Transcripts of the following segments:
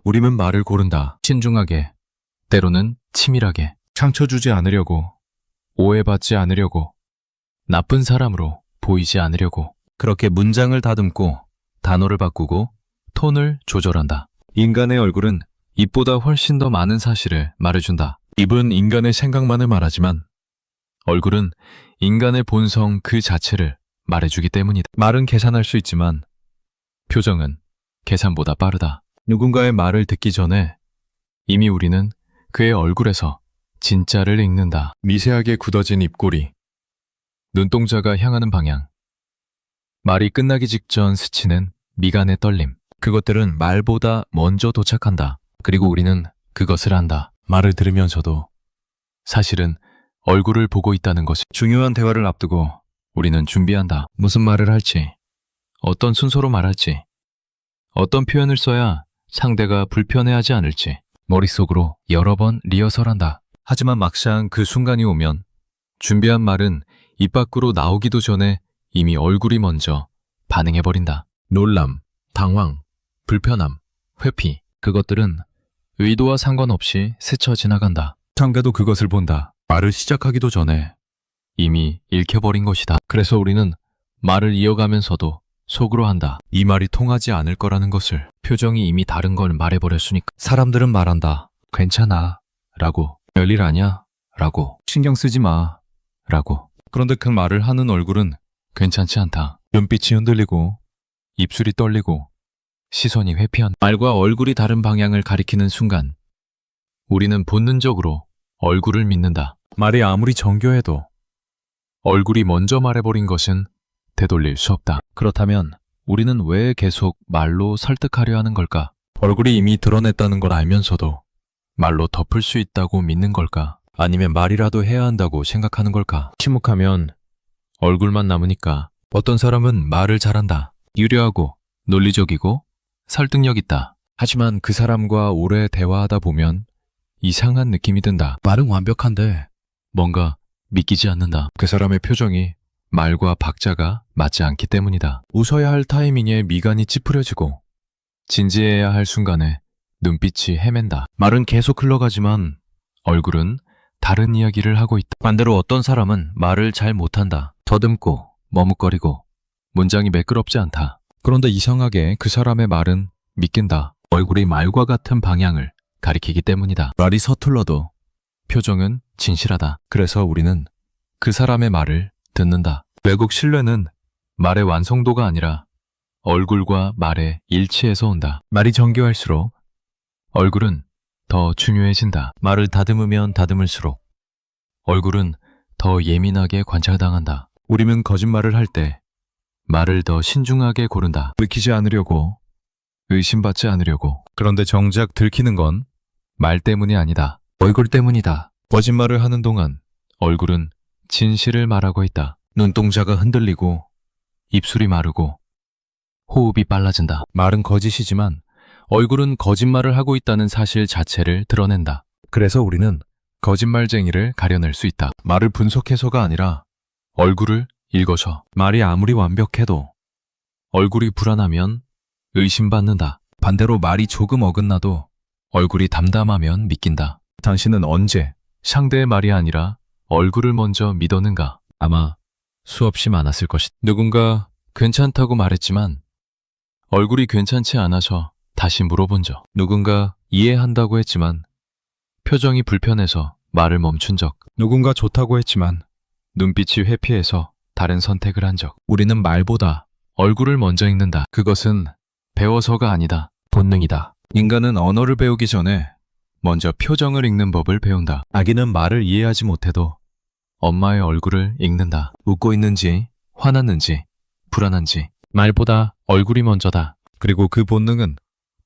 우리는 말을 고른다. 신중하게, 때로는 치밀하게, 상처 주지 않으려고, 오해받지 않으려고, 나쁜 사람으로 보이지 않으려고. 그렇게 문장을 다듬고, 단어를 바꾸고, 톤을 조절한다. 인간의 얼굴은 입보다 훨씬 더 많은 사실을 말해준다. 입은 인간의 생각만을 말하지만 얼굴은 인간의 본성 그 자체를 말해주기 때문이다. 말은 계산할 수 있지만 표정은 계산보다 빠르다. 누군가의 말을 듣기 전에 이미 우리는 그의 얼굴에서 진짜를 읽는다. 미세하게 굳어진 입꼬리, 눈동자가 향하는 방향, 말이 끝나기 직전 스치는 미간의 떨림. 그것들은 말보다 먼저 도착한다. 그리고 우리는 그것을 안다. 말을 들으면서도 사실은 얼굴을 보고 있다는 것이. 중요한 대화를 앞두고 우리는 준비한다. 무슨 말을 할지, 어떤 순서로 말할지, 어떤 표현을 써야 상대가 불편해하지 않을지 머릿속으로 여러 번 리허설한다. 하지만 막상 그 순간이 오면 준비한 말은 입 밖으로 나오기도 전에 이미 얼굴이 먼저 반응해버린다. 놀람, 당황, 불편함, 회피, 그것들은 의도와 상관없이 스쳐 지나간다. 상대도 그것을 본다. 말을 시작하기도 전에 이미 읽혀버린 것이다. 그래서 우리는 말을 이어가면서도 속으로 한다. 이 말이 통하지 않을 거라는 것을. 표정이 이미 다른 걸 말해버렸으니까. 사람들은 말한다. 괜찮아 라고. 별일 아냐 라고. 신경 쓰지 마 라고. 그런데 그 말을 하는 얼굴은 괜찮지 않다. 눈빛이 흔들리고 입술이 떨리고 시선이 회피한다. 말과 얼굴이 다른 방향을 가리키는 순간 우리는 본능적으로 얼굴을 믿는다. 말이 아무리 정교해도 얼굴이 먼저 말해버린 것은 되돌릴 수 없다. 그렇다면 우리는 왜 계속 말로 설득하려 하는 걸까? 얼굴이 이미 드러냈다는 걸 알면서도 말로 덮을 수 있다고 믿는 걸까? 아니면 말이라도 해야 한다고 생각하는 걸까? 침묵하면 얼굴만 남으니까. 어떤 사람은 말을 잘한다. 유려하고 논리적이고 설득력 있다. 하지만 그 사람과 오래 대화하다 보면 이상한 느낌이 든다. 말은 완벽한데 뭔가 믿기지 않는다. 그 사람의 표정이 말과 박자가 맞지 않기 때문이다. 웃어야 할 타이밍에 미간이 찌푸려지고 진지해야 할 순간에 눈빛이 헤맨다. 말은 계속 흘러가지만 얼굴은 다른 이야기를 하고 있다. 반대로 어떤 사람은 말을 잘 못한다. 더듬고 머뭇거리고 문장이 매끄럽지 않다. 그런데 이상하게 그 사람의 말은 믿긴다. 얼굴이 말과 같은 방향을 가리키기 때문이다. 말이 서툴러도 표정은 진실하다. 그래서 우리는 그 사람의 말을 듣는다. 외국 신뢰는 말의 완성도가 아니라 얼굴과 말의 일치에서 온다. 말이 정교할수록 얼굴은 더 중요해진다. 말을 다듬으면 다듬을수록 얼굴은 더 예민하게 관찰당한다. 우리는 거짓말을 할 때 말을 더 신중하게 고른다. 들키지 않으려고, 의심받지 않으려고. 그런데 정작 들키는 건 말 때문이 아니다. 얼굴 때문이다. 거짓말을 하는 동안 얼굴은 진실을 말하고 있다. 눈동자가 흔들리고 입술이 마르고 호흡이 빨라진다. 말은 거짓이지만 얼굴은 거짓말을 하고 있다는 사실 자체를 드러낸다. 그래서 우리는 거짓말쟁이를 가려낼 수 있다. 말을 분석해서가 아니라 얼굴을 읽어서. 말이 아무리 완벽해도 얼굴이 불안하면 의심받는다. 반대로 말이 조금 어긋나도 얼굴이 담담하면 믿긴다. 당신은 언제 상대의 말이 아니라 얼굴을 먼저 믿었는가? 아마 수없이 많았을 것이다. 누군가 괜찮다고 말했지만 얼굴이 괜찮지 않아서 다시 물어본 적. 누군가 이해한다고 했지만 표정이 불편해서 말을 멈춘 적. 누군가 좋다고 했지만 눈빛이 회피해서 다른 선택을 한 적. 우리는 말보다 얼굴을 먼저 읽는다. 그것은 배워서가 아니다. 본능이다. 인간은 언어를 배우기 전에 먼저 표정을 읽는 법을 배운다. 아기는 말을 이해하지 못해도 엄마의 얼굴을 읽는다. 웃고 있는지, 화났는지, 불안한지. 말보다 얼굴이 먼저다. 그리고 그 본능은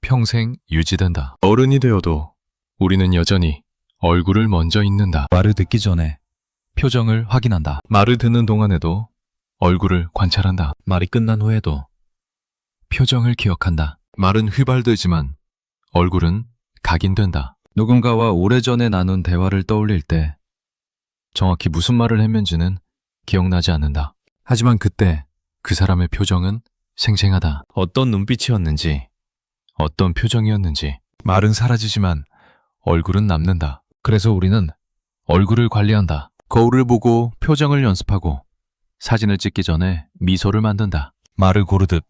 평생 유지된다. 어른이 되어도 우리는 여전히 얼굴을 먼저 읽는다. 말을 듣기 전에 표정을 확인한다. 말을 듣는 동안에도 얼굴을 관찰한다. 말이 끝난 후에도 표정을 기억한다. 말은 휘발되지만 얼굴은 각인된다. 누군가와 오래전에 나눈 대화를 떠올릴 때 정확히 무슨 말을 했는지는 기억나지 않는다. 하지만 그때 그 사람의 표정은 생생하다. 어떤 눈빛이었는지, 어떤 표정이었는지, 말은 사라지지만 얼굴은 남는다. 그래서 우리는 얼굴을 관리한다. 거울을 보고 표정을 연습하고 사진을 찍기 전에 미소를 만든다. 말을 고르듯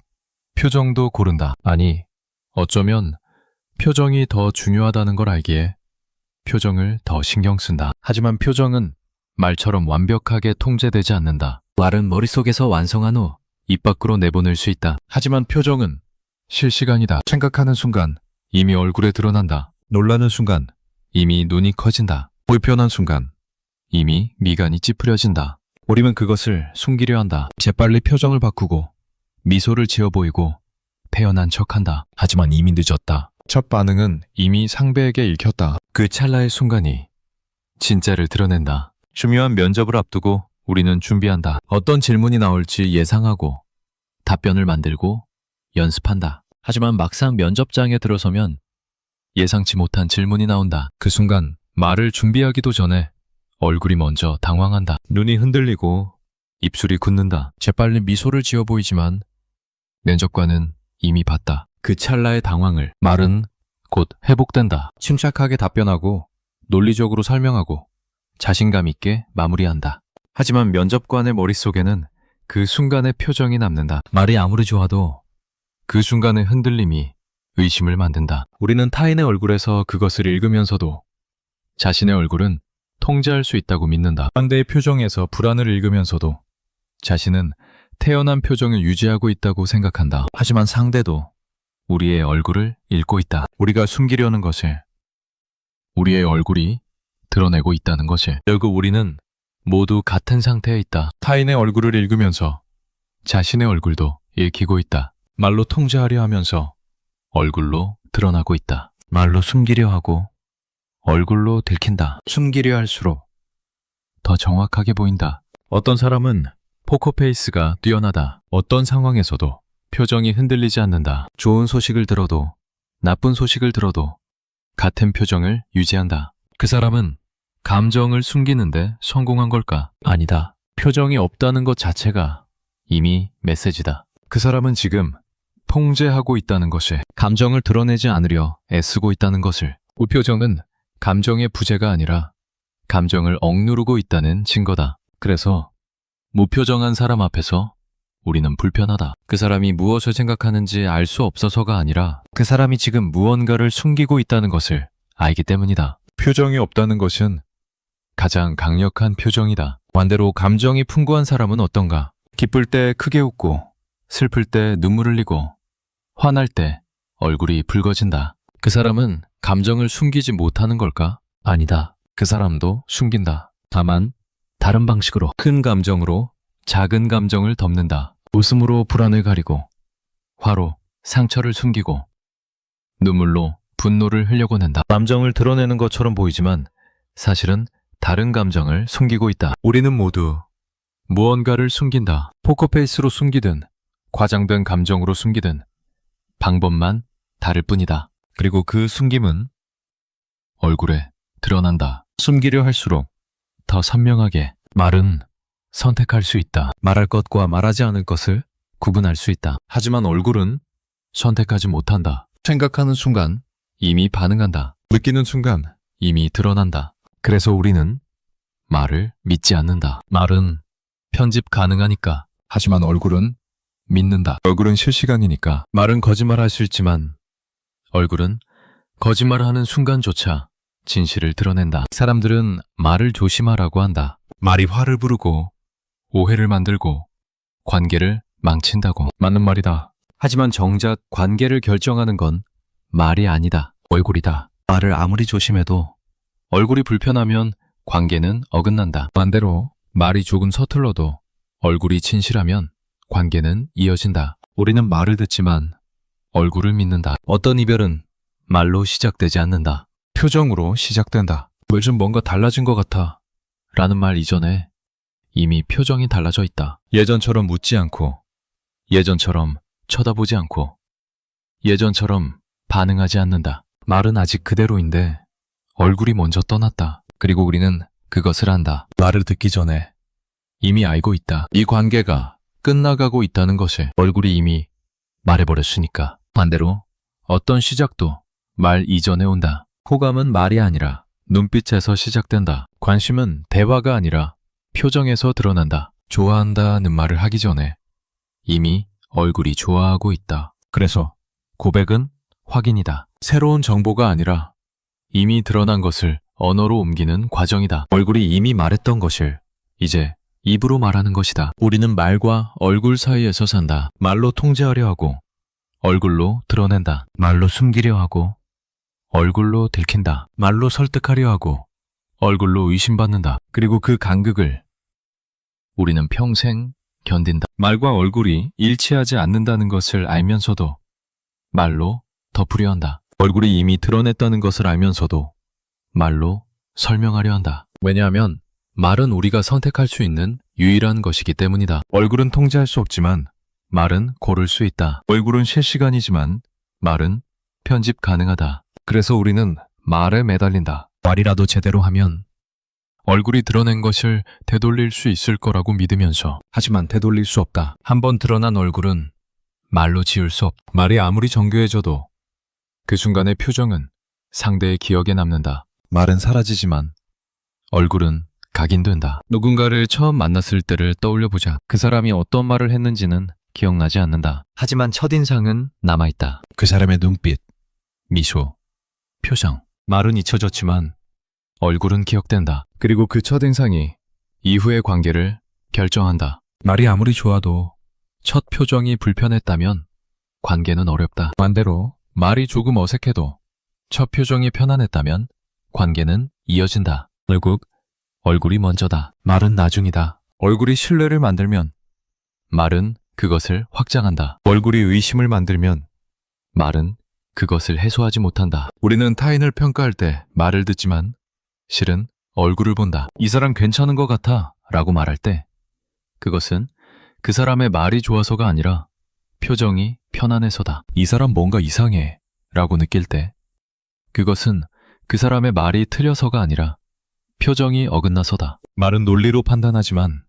표정도 고른다. 아니, 어쩌면 표정이 더 중요하다는 걸 알기에 표정을 더 신경 쓴다. 하지만 표정은 말처럼 완벽하게 통제되지 않는다. 말은 머릿속에서 완성한 후 입 밖으로 내보낼 수 있다. 하지만 표정은 실시간이다. 생각하는 순간 이미 얼굴에 드러난다. 놀라는 순간 이미 눈이 커진다. 불편한 순간 이미 미간이 찌푸려진다. 우리는 그것을 숨기려 한다. 재빨리 표정을 바꾸고 미소를 지어 보이고 태연한 척한다. 하지만 이미 늦었다. 첫 반응은 이미 상대에게 읽혔다. 그 찰나의 순간이 진짜를 드러낸다. 중요한 면접을 앞두고 우리는 준비한다. 어떤 질문이 나올지 예상하고 답변을 만들고 연습한다. 하지만 막상 면접장에 들어서면 예상치 못한 질문이 나온다. 그 순간 말을 준비하기도 전에 얼굴이 먼저 당황한다. 눈이 흔들리고 입술이 굳는다. 재빨리 미소를 지어 보이지만 면접관은 이미 봤다. 그 찰나의 당황을. 말은 곧 회복된다. 침착하게 답변하고 논리적으로 설명하고 자신감 있게 마무리한다. 하지만 면접관의 머릿속에는 그 순간의 표정이 남는다. 말이 아무리 좋아도 그 순간의 흔들림이 의심을 만든다. 우리는 타인의 얼굴에서 그것을 읽으면서도 자신의 얼굴은 통제할 수 있다고 믿는다. 상대의 표정에서 불안을 읽으면서도 자신은 태연한 표정을 유지하고 있다고 생각한다. 하지만 상대도 우리의 얼굴을 읽고 있다. 우리가 숨기려는 것을 우리의 얼굴이 드러내고 있다는 것을. 결국 우리는 모두 같은 상태에 있다. 타인의 얼굴을 읽으면서 자신의 얼굴도 읽히고 있다. 말로 통제하려 하면서 얼굴로 드러나고 있다. 말로 숨기려 하고 얼굴로 들킨다. 숨기려 할수록 더 정확하게 보인다. 어떤 사람은 포커페이스가 뛰어나다. 어떤 상황에서도 표정이 흔들리지 않는다. 좋은 소식을 들어도 나쁜 소식을 들어도 같은 표정을 유지한다. 그 사람은 감정을 숨기는데 성공한 걸까? 아니다. 표정이 없다는 것 자체가 이미 메시지다. 그 사람은 지금 통제하고 있다는 것을, 감정을 드러내지 않으려 애쓰고 있다는 것을. 무표정은 감정의 부재가 아니라 감정을 억누르고 있다는 증거다. 그래서 무표정한 사람 앞에서 우리는 불편하다. 그 사람이 무엇을 생각하는지 알 수 없어서가 아니라 그 사람이 지금 무언가를 숨기고 있다는 것을 알기 때문이다. 표정이 없다는 것은 가장 강력한 표정이다. 반대로 감정이 풍부한 사람은 어떤가? 기쁠 때 크게 웃고, 슬플 때 눈물 흘리고, 화날 때 얼굴이 붉어진다. 그 사람은 감정을 숨기지 못하는 걸까? 아니다. 그 사람도 숨긴다. 다만 다른 방식으로. 큰 감정으로 작은 감정을 덮는다. 웃음으로 불안을 가리고, 화로 상처를 숨기고, 눈물로 분노를 흘려보낸다. 감정을 드러내는 것처럼 보이지만 사실은 다른 감정을 숨기고 있다. 우리는 모두 무언가를 숨긴다. 포커페이스로 숨기든 과장된 감정으로 숨기든 방법만 다를 뿐이다. 그리고 그 숨김은 얼굴에 드러난다. 숨기려 할수록 더 선명하게. 말은 선택할 수 있다. 말할 것과 말하지 않을 것을 구분할 수 있다. 하지만 얼굴은 선택하지 못한다. 생각하는 순간 이미 반응한다. 느끼는 순간 이미 드러난다. 그래서 우리는 말을 믿지 않는다. 말은 편집 가능하니까. 하지만 얼굴은 믿는다. 얼굴은 실시간이니까. 말은 거짓말할 수 있지만 얼굴은 거짓말하는 순간조차 진실을 드러낸다. 사람들은 말을 조심하라고 한다. 말이 화를 부르고 오해를 만들고 관계를 망친다고. 맞는 말이다. 하지만 정작 관계를 결정하는 건 말이 아니다. 얼굴이다. 말을 아무리 조심해도 얼굴이 불편하면 관계는 어긋난다. 반대로 말이 조금 서툴러도 얼굴이 진실하면 관계는 이어진다. 우리는 말을 듣지만 얼굴을 믿는다. 어떤 이별은 말로 시작되지 않는다. 표정으로 시작된다. 요즘 뭔가 달라진 것 같아 라는 말 이전에 이미 표정이 달라져 있다. 예전처럼 묻지 않고, 예전처럼 쳐다보지 않고, 예전처럼 반응하지 않는다. 말은 아직 그대로인데 얼굴이 먼저 떠났다. 그리고 우리는 그것을 안다. 말을 듣기 전에 이미 알고 있다. 이 관계가 끝나가고 있다는 것을. 얼굴이 이미 말해버렸으니까. 반대로 어떤 시작도 말 이전에 온다. 호감은 말이 아니라 눈빛에서 시작된다. 관심은 대화가 아니라 표정에서 드러난다. 좋아한다는 말을 하기 전에 이미 얼굴이 좋아하고 있다. 그래서 고백은 확인이다. 새로운 정보가 아니라 이미 드러난 것을 언어로 옮기는 과정이다. 얼굴이 이미 말했던 것을 이제 입으로 말하는 것이다. 우리는 말과 얼굴 사이에서 산다. 말로 통제하려 하고 얼굴로 드러낸다. 말로 숨기려 하고 얼굴로 들킨다. 말로 설득하려 하고 얼굴로 의심받는다. 그리고 그 간극을 우리는 평생 견딘다. 말과 얼굴이 일치하지 않는다는 것을 알면서도 말로 덮으려 한다. 얼굴이 이미 드러냈다는 것을 알면서도 말로 설명하려 한다. 왜냐하면 말은 우리가 선택할 수 있는 유일한 것이기 때문이다. 얼굴은 통제할 수 없지만 말은 고를 수 있다. 얼굴은 실시간이지만 말은 편집 가능하다. 그래서 우리는 말에 매달린다. 말이라도 제대로 하면 얼굴이 드러낸 것을 되돌릴 수 있을 거라고 믿으면서 하지만 되돌릴 수 없다. 한번 드러난 얼굴은 말로 지울 수 없다. 말이 아무리 정교해져도 그 순간의 표정은 상대의 기억에 남는다. 말은 사라지지만 얼굴은 각인된다. 누군가를 처음 만났을 때를 떠올려보자. 그 사람이 어떤 말을 했는지는 기억나지 않는다. 하지만 첫인상은 남아있다. 그 사람의 눈빛, 미소, 표정. 말은 잊혀졌지만 얼굴은 기억된다. 그리고 그 첫인상이 이후의 관계를 결정한다. 말이 아무리 좋아도 첫 표정이 불편했다면 관계는 어렵다. 반대로 말이 조금 어색해도 첫 표정이 편안했다면 관계는 이어진다. 결국 얼굴이 먼저다. 말은 나중이다. 얼굴이 신뢰를 만들면 말은 그것을 확장한다. 얼굴이 의심을 만들면 말은 그것을 해소하지 못한다. 우리는 타인을 평가할 때 말을 듣지만 실은 얼굴을 본다. 이 사람 괜찮은 것 같아 라고 말할 때 그것은 그 사람의 말이 좋아서가 아니라 표정이 편안해서다. 이 사람 뭔가 이상해 라고 느낄 때 그것은 그 사람의 말이 틀려서가 아니라 표정이 어긋나서다. 말은 논리로 판단하지만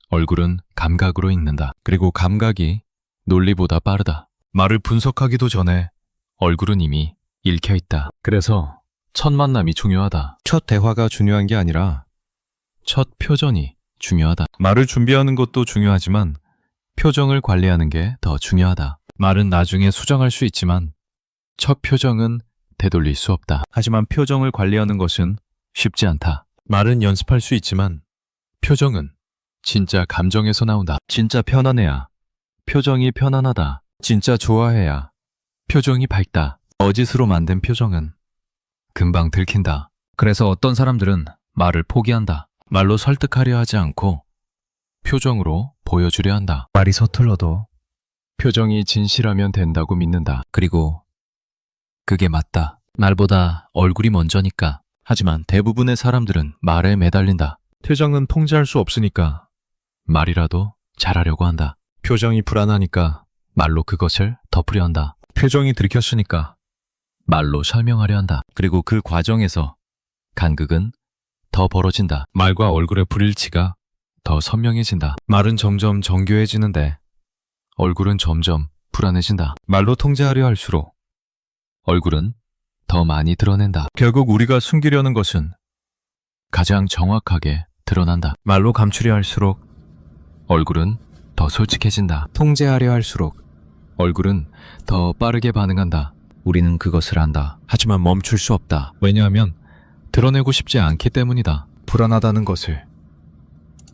얼굴은 감각으로 읽는다. 그리고 감각이 논리보다 빠르다. 말을 분석하기도 전에 얼굴은 이미 읽혀 있다. 그래서 첫 만남이 중요하다. 첫 대화가 중요한 게 아니라 첫 표정이 중요하다. 말을 준비하는 것도 중요하지만 표정을 관리하는 게 더 중요하다. 말은 나중에 수정할 수 있지만 첫 표정은 되돌릴 수 없다. 하지만 표정을 관리하는 것은 쉽지 않다. 말은 연습할 수 있지만 표정은 진짜 감정에서 나온다. 진짜 편안해야 표정이 편안하다. 진짜 좋아해야 표정이 밝다. 거짓으로 만든 표정은 금방 들킨다. 그래서 어떤 사람들은 말을 포기한다. 말로 설득하려 하지 않고 표정으로 보여주려 한다. 말이 서툴러도 표정이 진실하면 된다고 믿는다. 그리고 그게 맞다. 말보다 얼굴이 먼저니까. 하지만 대부분의 사람들은 말에 매달린다. 표정은 통제할 수 없으니까 말이라도 잘하려고 한다. 표정이 불안하니까 말로 그것을 덮으려 한다. 표정이 들켰으니까 말로 설명하려 한다. 그리고 그 과정에서 간극은 더 벌어진다. 말과 얼굴의 불일치가 더 선명해진다. 말은 점점 정교해지는데 얼굴은 점점 불안해진다. 말로 통제하려 할수록 얼굴은 더 많이 드러낸다. 결국 우리가 숨기려는 것은 가장 정확하게 드러난다. 말로 감추려 할수록 얼굴은 더 솔직해진다. 통제하려 할수록 얼굴은 더 빠르게 반응한다. 우리는 그것을 안다. 하지만 멈출 수 없다. 왜냐하면 드러내고 싶지 않기 때문이다. 불안하다는 것을,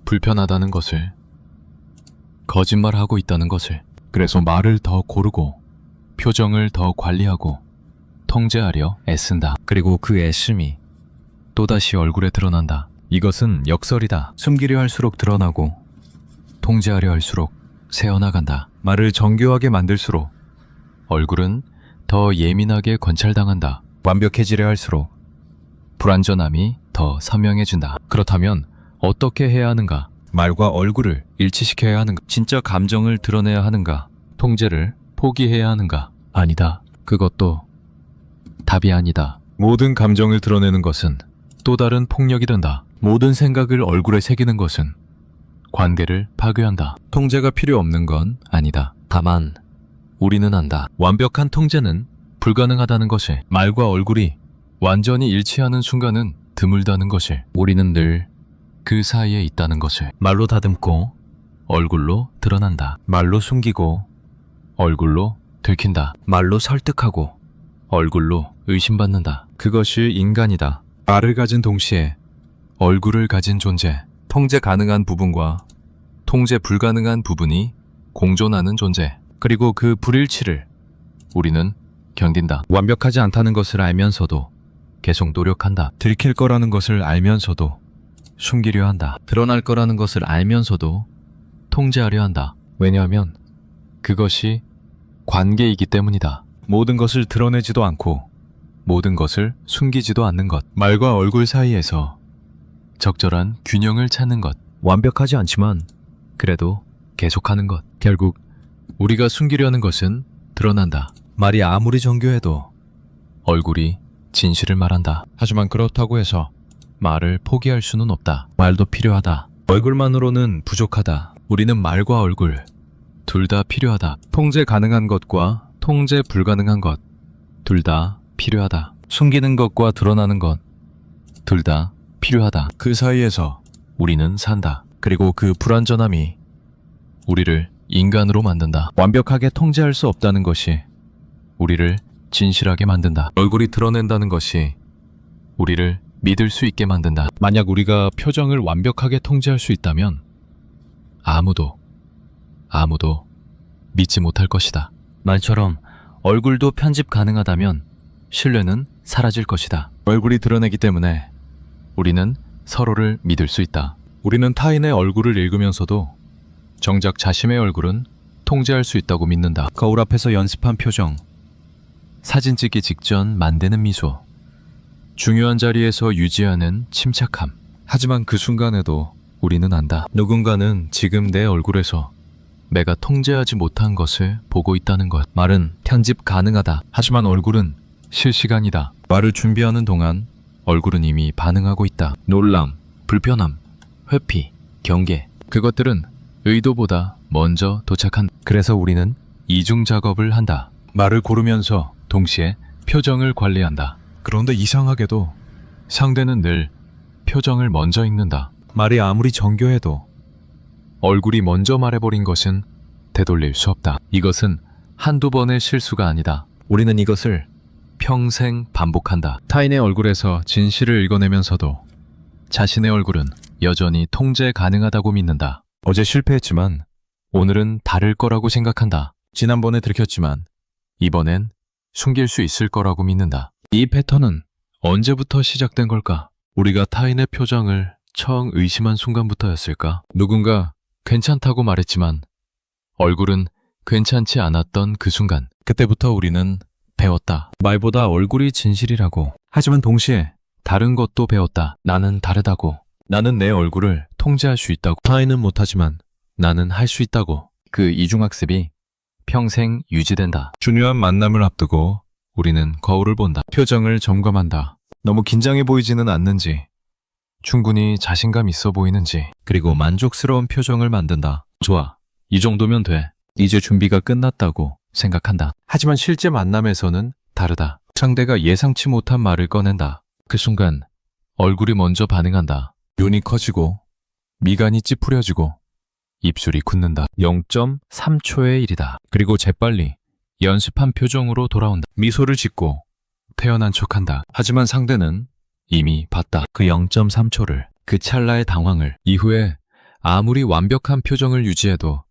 불편하다는 것을, 거짓말하고 있다는 것을. 그래서 말을 더 고르고 표정을 더 관리하고 통제하려 애쓴다. 그리고 그 애씀이 또다시 얼굴에 드러난다. 이것은 역설이다. 숨기려 할수록 드러나고 통제하려 할수록 새어나간다. 말을 정교하게 만들수록 얼굴은 더 예민하게 관찰당한다. 완벽해지려 할수록 불완전함이 더 선명해진다. 그렇다면 어떻게 해야 하는가? 말과 얼굴을 일치시켜야 하는가? 진짜 감정을 드러내야 하는가? 통제를 포기해야 하는가? 아니다. 그것도 답이 아니다. 모든 감정을 드러내는 것은 또 다른 폭력이 된다. 모든 생각을 얼굴에 새기는 것은 관계를 파괴한다. 통제가 필요 없는 건 아니다. 다만 우리는 안다. 완벽한 통제는 불가능하다는 것이, 말과 얼굴이 완전히 일치하는 순간은 드물다는 것이, 우리는 늘 그 사이에 있다는 것을 말로 다듬고 얼굴로 드러난다. 말로 숨기고 얼굴로 들킨다. 말로 설득하고 얼굴로 의심받는다. 그것이 인간이다. 말을 가진 동시에 얼굴을 가진 존재. 통제 가능한 부분과 통제 불가능한 부분이 공존하는 존재. 그리고 그 불일치를 우리는 견딘다. 완벽하지 않다는 것을 알면서도 계속 노력한다. 들킬 거라는 것을 알면서도 숨기려 한다. 드러날 거라는 것을 알면서도 통제하려 한다. 왜냐하면 그것이 관계이기 때문이다. 모든 것을 드러내지도 않고 모든 것을 숨기지도 않는 것. 말과 얼굴 사이에서 적절한 균형을 찾는 것. 완벽하지 않지만 그래도 계속하는 것. 결국 우리가 숨기려는 것은 드러난다. 말이 아무리 정교해도 얼굴이 진실을 말한다. 하지만 그렇다고 해서 말을 포기할 수는 없다. 말도 필요하다. 얼굴만으로는 부족하다. 우리는 말과 얼굴 둘 다 필요하다. 통제 가능한 것과 통제 불가능한 것 둘 다 필요하다. 숨기는 것과 드러나는 것 둘 다 필요하다. 그 사이에서 우리는 산다. 그리고 그 불완전함이 우리를 인간으로 만든다. 완벽하게 통제할 수 없다는 것이 우리를 진실하게 만든다. 얼굴이 드러낸다는 것이 우리를 믿을 수 있게 만든다. 만약 우리가 표정을 완벽하게 통제할 수 있다면 아무도 믿지 못할 것이다. 말처럼 얼굴도 편집 가능하다면 신뢰는 사라질 것이다. 얼굴이 드러내기 때문에 우리는 서로를 믿을 수 있다. 우리는 타인의 얼굴을 읽으면서도 정작 자신의 얼굴은 통제할 수 있다고 믿는다. 거울 앞에서 연습한 표정, 사진 찍기 직전 만드는 미소, 중요한 자리에서 유지하는 침착함. 하지만 그 순간에도 우리는 안다. 누군가는 지금 내 얼굴에서 내가 통제하지 못한 것을 보고 있다는 것. 말은 편집 가능하다. 하지만 얼굴은 실시간이다. 말을 준비하는 동안 얼굴은 이미 반응하고 있다. 놀람, 불편함, 회피, 경계. 그것들은 의도보다 먼저 도착한. 그래서 우리는 이중 작업을 한다. 말을 고르면서 동시에 표정을 관리한다. 그런데 이상하게도 상대는 늘 표정을 먼저 읽는다. 말이 아무리 정교해도 얼굴이 먼저 말해버린 것은 되돌릴 수 없다. 이것은 한두 번의 실수가 아니다. 우리는 이것을 평생 반복한다. 타인의 얼굴에서 진실을 읽어내면서도 자신의 얼굴은 여전히 통제 가능하다고 믿는다. 어제 실패했지만 오늘은 다를 거라고 생각한다. 지난번에 들켰지만 이번엔 숨길 수 있을 거라고 믿는다. 이 패턴은 언제부터 시작된 걸까? 우리가 타인의 표정을 처음 의심한 순간부터였을까? 누군가 괜찮다고 말했지만 얼굴은 괜찮지 않았던 그 순간. 그때부터 우리는 배웠다. 말보다 얼굴이 진실이라고. 하지만 동시에 다른 것도 배웠다. 나는 다르다고. 나는 내 얼굴을 통제할 수 있다고. 타인은 못하지만 나는 할 수 있다고. 그 이중학습이 평생 유지된다. 중요한 만남을 앞두고 우리는 거울을 본다. 표정을 점검한다. 너무 긴장해 보이지는 않는지, 충분히 자신감 있어 보이는지, 그리고 만족스러운 표정을 만든다. 좋아, 이 정도면 돼. 이제 준비가 끝났다고 생각한다. 하지만 실제 만남에서는 다르다. 상대가 예상치 못한 말을 꺼낸다. 그 순간 얼굴이 먼저 반응한다. 눈이 커지고 미간이 찌푸려지고 입술이 굳는다. 0.3초의 일이다. 그리고 재빨리 연습한 표정으로 돌아온다. 미소를 짓고 태연한 척한다. 하지만 상대는 이미 봤다. 그 0.3초를, 그 찰나의 당황을. 이후에 아무리 완벽한 표정을 유지해도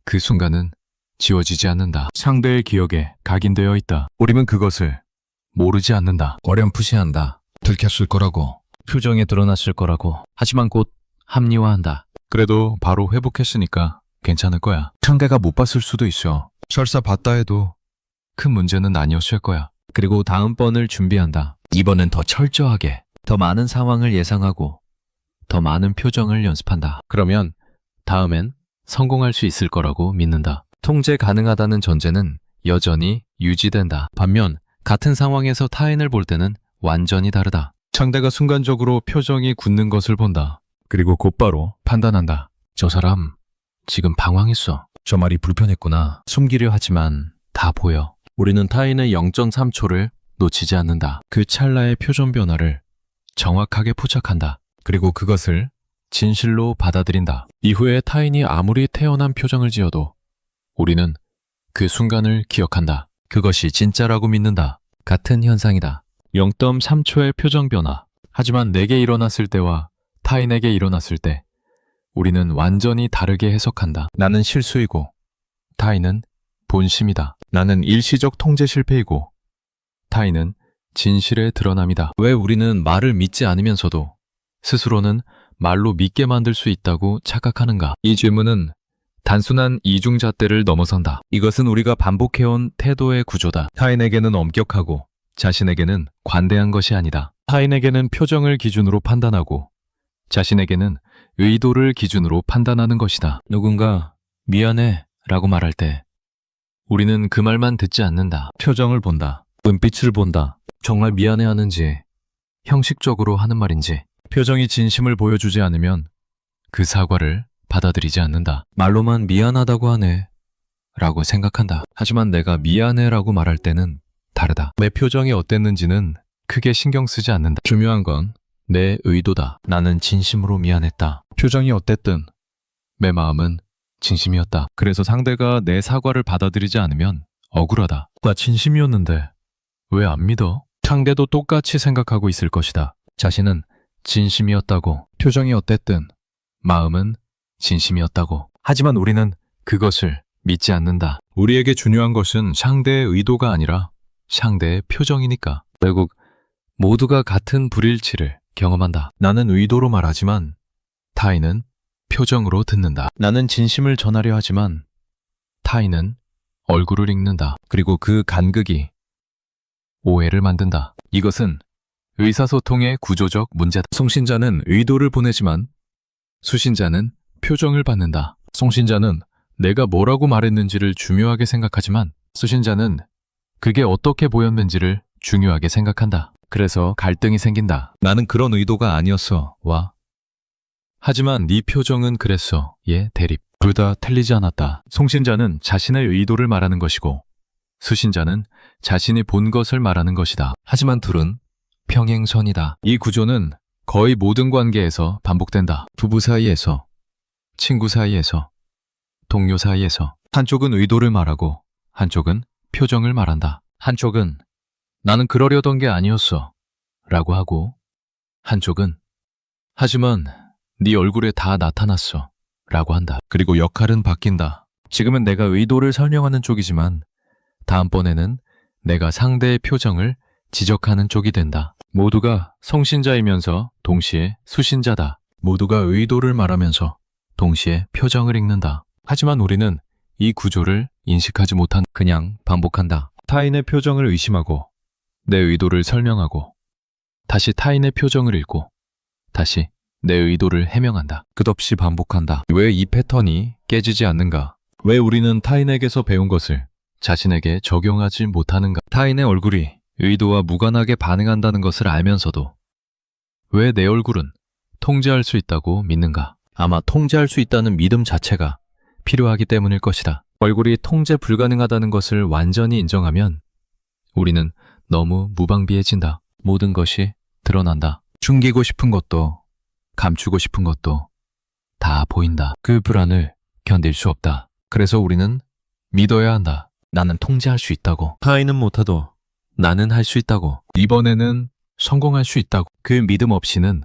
그 순간은 지워지지 않는다. 상대의 기억에 각인되어 있다. 우리는 그것을 모르지 않는다. 어렴풋이한다. 들켰을 거라고, 표정에 드러났을 거라고. 하지만 곧 합리화한다. 그래도 바로 회복했으니까 괜찮을 거야. 상대가 못 봤을 수도 있어. 설사 봤다 해도 큰 문제는 아니었을 거야. 그리고 다음번을 준비한다. 이번엔 더 철저하게, 더 많은 상황을 예상하고 더 많은 표정을 연습한다. 그러면 다음엔 성공할 수 있을 거라고 믿는다. 통제 가능하다는 전제는 여전히 유지된다. 반면 같은 상황에서 타인을 볼 때는 완전히 다르다. 상대가 순간적으로 표정이 굳는 것을 본다. 그리고 곧바로 판단한다. 저 사람 지금 방황했어. 저 말이 불편했구나. 숨기려 하지만 다 보여. 우리는 타인의 0.3초를 놓치지 않는다. 그 찰나의 표정 변화를 정확하게 포착한다. 그리고 그것을 진실로 받아들인다. 이후에 타인이 아무리 태연한 표정을 지어도 우리는 그 순간을 기억한다. 그것이 진짜라고 믿는다. 같은 현상이다. 0.3초의 표정 변화. 하지만 내게 일어났을 때와 타인에게 일어났을 때 우리는 완전히 다르게 해석한다. 나는 실수이고 타인은 본심이다. 나는 일시적 통제 실패이고 타인은 진실의 드러남이다. 왜 우리는 말을 믿지 않으면서도 스스로는 말로 믿게 만들 수 있다고 착각하는가? 이 질문은 단순한 이중잣대를 넘어선다. 이것은 우리가 반복해온 태도의 구조다. 타인에게는 엄격하고 자신에게는 관대한 것이 아니다. 타인에게는 표정을 기준으로 판단하고 자신에게는 의도를 기준으로 판단하는 것이다. 누군가 미안해 라고 말할 때 우리는 그 말만 듣지 않는다. 표정을 본다. 눈빛을 본다. 정말 미안해 하는지 형식적으로 하는 말인지 표정이 진심을 보여주지 않으면 그 사과를 받아들이지 않는다. 말로만 미안하다고 하네 라고 생각한다. 하지만 내가 미안해 라고 말할 때는 다르다. 내 표정이 어땠는지는 크게 신경 쓰지 않는다. 중요한 건 내 의도다. 나는 진심으로 미안했다. 표정이 어땠든 내 마음은 진심이었다. 그래서 상대가 내 사과를 받아들이지 않으면 억울하다. 나 진심이었는데 왜 안 믿어? 상대도 똑같이 생각하고 있을 것이다. 자신은 진심이었다고. 표정이 어땠든 마음은 진심이었다고. 하지만 우리는 그것을 믿지 않는다. 우리에게 중요한 것은 상대의 의도가 아니라 상대의 표정이니까. 결국 모두가 같은 불일치를 경험한다. 나는 의도로 말하지만 타인은 표정으로 듣는다. 나는 진심을 전하려 하지만 타인은 얼굴을 읽는다. 그리고 그 간극이 오해를 만든다. 이것은 의사소통의 구조적 문제다. 송신자는 의도를 보내지만 수신자는 표정을 받는다. 송신자는 내가 뭐라고 말했는지를 중요하게 생각하지만 수신자는 그게 어떻게 보였는지를 중요하게 생각한다. 그래서 갈등이 생긴다. 나는 그런 의도가 아니었어. 와. 하지만 네 표정은 그랬어. 예, 대립. 둘 다 틀리지 않았다. 송신자는 자신의 의도를 말하는 것이고 수신자는 자신이 본 것을 말하는 것이다. 하지만 둘은 평행선이다. 이 구조는 거의 모든 관계에서 반복된다. 부부 사이에서, 친구 사이에서, 동료 사이에서. 한쪽은 의도를 말하고 한쪽은 표정을 말한다. 한쪽은 나는 그러려던 게 아니었어 라고 하고 한쪽은 하지만 네 얼굴에 다 나타났어 라고 한다. 그리고 역할은 바뀐다. 지금은 내가 의도를 설명하는 쪽이지만 다음번에는 내가 상대의 표정을 지적하는 쪽이 된다. 모두가 성신자이면서 동시에 수신자다. 모두가 의도를 말하면서 동시에 표정을 읽는다. 하지만 우리는 이 구조를 인식하지 못한 그냥 반복한다. 타인의 표정을 의심하고 내 의도를 설명하고 다시 타인의 표정을 읽고 다시 내 의도를 해명한다. 끝없이 반복한다. 왜 이 패턴이 깨지지 않는가? 왜 우리는 타인에게서 배운 것을 자신에게 적용하지 못하는가? 타인의 얼굴이 의도와 무관하게 반응한다는 것을 알면서도 왜 내 얼굴은 통제할 수 있다고 믿는가? 아마 통제할 수 있다는 믿음 자체가 필요하기 때문일 것이다. 얼굴이 통제 불가능하다는 것을 완전히 인정하면 우리는 너무 무방비해진다. 모든 것이 드러난다. 숨기고 싶은 것도 감추고 싶은 것도 다 보인다. 그 불안을 견딜 수 없다. 그래서 우리는 믿어야 한다. 나는 통제할 수 있다고. 타인은 못해도 나는 할 수 있다고. 이번에는 성공할 수 있다고. 그 믿음 없이는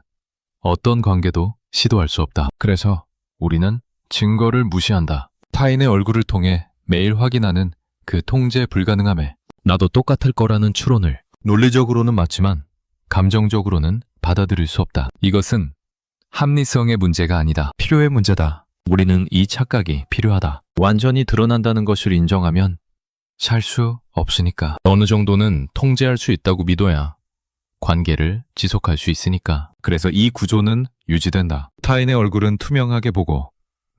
어떤 관계도 시도할 수 없다. 그래서 우리는 증거를 무시한다. 타인의 얼굴을 통해 매일 확인하는 그 통제 불가능함에 나도 똑같을 거라는 추론을 논리적으로는 맞지만 감정적으로는 받아들일 수 없다. 이것은 합리성의 문제가 아니다. 필요의 문제다. 우리는 이 착각이 필요하다. 완전히 드러난다는 것을 인정하면 살 수 없으니까. 어느 정도는 통제할 수 있다고 믿어야 관계를 지속할 수 있으니까. 그래서 이 구조는 유지된다. 타인의 얼굴은 투명하게 보고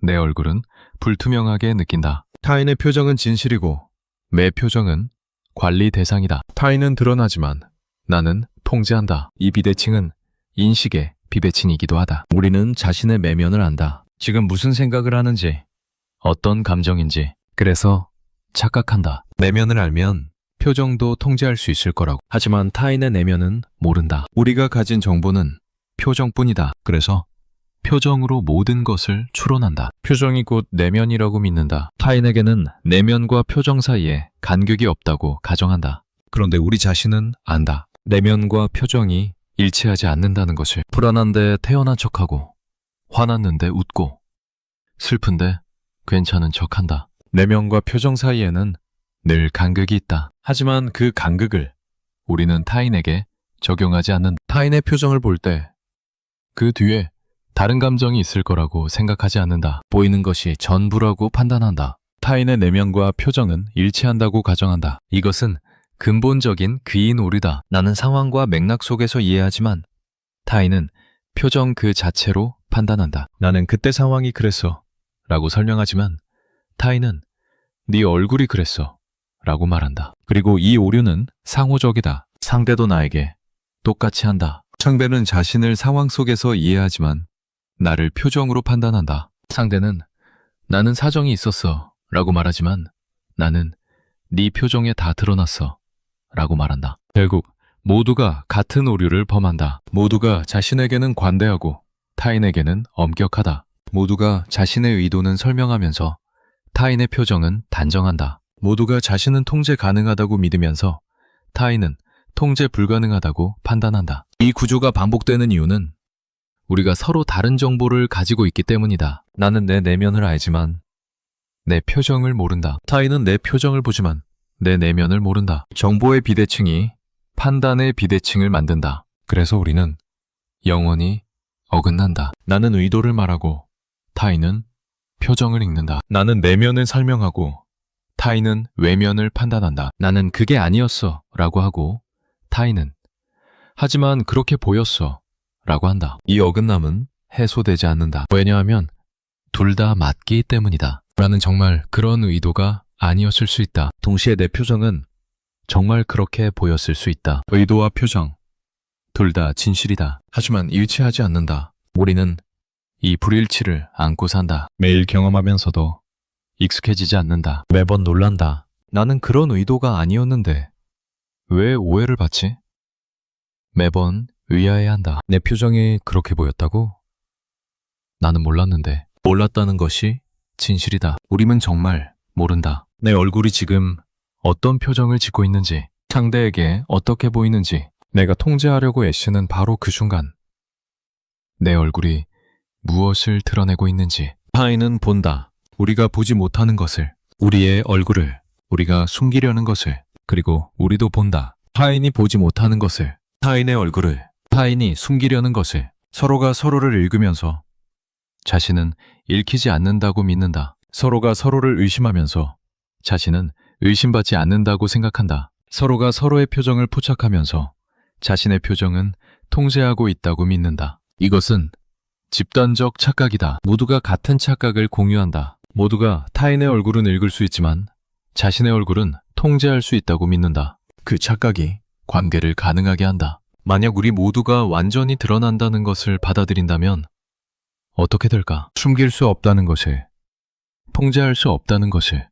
내 얼굴은 불투명하게 느낀다. 타인의 표정은 진실이고 내 표정은 관리 대상이다. 타인은 드러나지만 나는 통제한다. 이 비대칭은 인식의 비대칭이기도 하다. 우리는 자신의 내면을 안다. 지금 무슨 생각을 하는지, 어떤 감정인지. 그래서 착각한다. 내면을 알면 표정도 통제할 수 있을 거라고. 하지만 타인의 내면은 모른다. 우리가 가진 정보는 표정뿐이다. 그래서 표정으로 모든 것을 추론한다. 표정이 곧 내면이라고 믿는다. 타인에게는 내면과 표정 사이에 간격이 없다고 가정한다. 그런데 우리 자신은 안다. 내면과 표정이 일치하지 않는다는 것을. 불안한데 태어난 척하고, 화났는데 웃고, 슬픈데 괜찮은 척한다. 내면과 표정 사이에는 늘 간극이 있다. 하지만 그 간극을 우리는 타인에게 적용하지 않는다. 타인의 표정을 볼 때 그 뒤에 다른 감정이 있을 거라고 생각하지 않는다. 보이는 것이 전부라고 판단한다. 타인의 내면과 표정은 일치한다고 가정한다. 이것은 근본적인 귀인 오류다. 나는 상황과 맥락 속에서 이해하지만 타인은 표정 그 자체로 판단한다. 나는 그때 상황이 그랬어 라고 설명하지만 타인은 네 얼굴이 그랬어 라고 말한다. 그리고 이 오류는 상호적이다. 상대도 나에게 똑같이 한다. 상대는 자신을 상황 속에서 이해하지만 나를 표정으로 판단한다. 상대는 나는 사정이 있었어 라고 말하지만 나는 네 표정에 다 드러났어 라고 말한다. 결국 모두가 같은 오류를 범한다. 모두가 자신에게는 관대하고 타인에게는 엄격하다. 모두가 자신의 의도는 설명하면서 타인의 표정은 단정한다. 모두가 자신은 통제 가능하다고 믿으면서 타인은 통제 불가능하다고 판단한다. 이 구조가 반복되는 이유는 우리가 서로 다른 정보를 가지고 있기 때문이다. 나는 내 내면을 알지만 내 표정을 모른다. 타인은 내 표정을 보지만 내 내면을 모른다. 정보의 비대칭이 판단의 비대칭을 만든다. 그래서 우리는 영원히 어긋난다. 나는 의도를 말하고 타인은 표정을 읽는다. 나는 내면을 설명하고 타인은 외면을 판단한다. 나는 그게 아니었어 라고 하고 타인은 하지만 그렇게 보였어 라고 한다. 이 어긋남은 해소되지 않는다. 왜냐하면 둘 다 맞기 때문이다. 나는 정말 그런 의도가 아니었을 수 있다. 동시에 내 표정은 정말 그렇게 보였을 수 있다. 의도와 표정 둘 다 진실이다. 하지만 일치하지 않는다. 우리는 이 불일치를 안고 산다. 매일 경험하면서도 익숙해지지 않는다. 매번 놀란다. 나는 그런 의도가 아니었는데 왜 오해를 받지? 매번 의아해한다. 내 표정이 그렇게 보였다고? 나는 몰랐는데. 몰랐다는 것이 진실이다. 우리는 정말 모른다. 내 얼굴이 지금 어떤 표정을 짓고 있는지, 상대에게 어떻게 보이는지, 내가 통제하려고 애쓰는 바로 그 순간 내 얼굴이 무엇을 드러내고 있는지. 타인은 본다. 우리가 보지 못하는 것을, 우리의 얼굴을, 우리가 숨기려는 것을. 그리고 우리도 본다. 타인이 보지 못하는 것을, 타인의 얼굴을, 타인이 숨기려는 것을. 서로가 서로를 읽으면서 자신은 읽히지 않는다고 믿는다. 서로가 서로를 의심하면서 자신은 의심받지 않는다고 생각한다. 서로가 서로의 표정을 포착하면서 자신의 표정은 통제하고 있다고 믿는다. 이것은 집단적 착각이다. 모두가 같은 착각을 공유한다. 모두가 타인의 얼굴은 읽을 수 있지만 자신의 얼굴은 통제할 수 있다고 믿는다. 그 착각이 관계를 가능하게 한다. 만약 우리 모두가 완전히 드러난다는 것을 받아들인다면 어떻게 될까? 숨길 수 없다는 것을, 통제할 수 없다는 것을,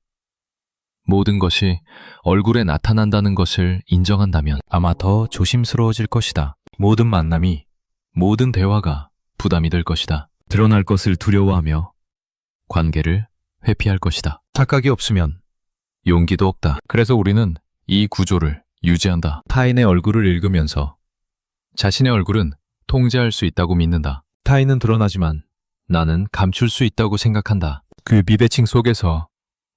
모든 것이 얼굴에 나타난다는 것을 인정한다면 아마 더 조심스러워질 것이다. 모든 만남이, 모든 대화가 부담이 될 것이다. 드러날 것을 두려워하며 관계를 회피할 것이다. 착각이 없으면 용기도 없다. 그래서 우리는 이 구조를 유지한다. 타인의 얼굴을 읽으면서 자신의 얼굴은 통제할 수 있다고 믿는다. 타인은 드러나지만 나는 감출 수 있다고 생각한다. 그 비대칭 속에서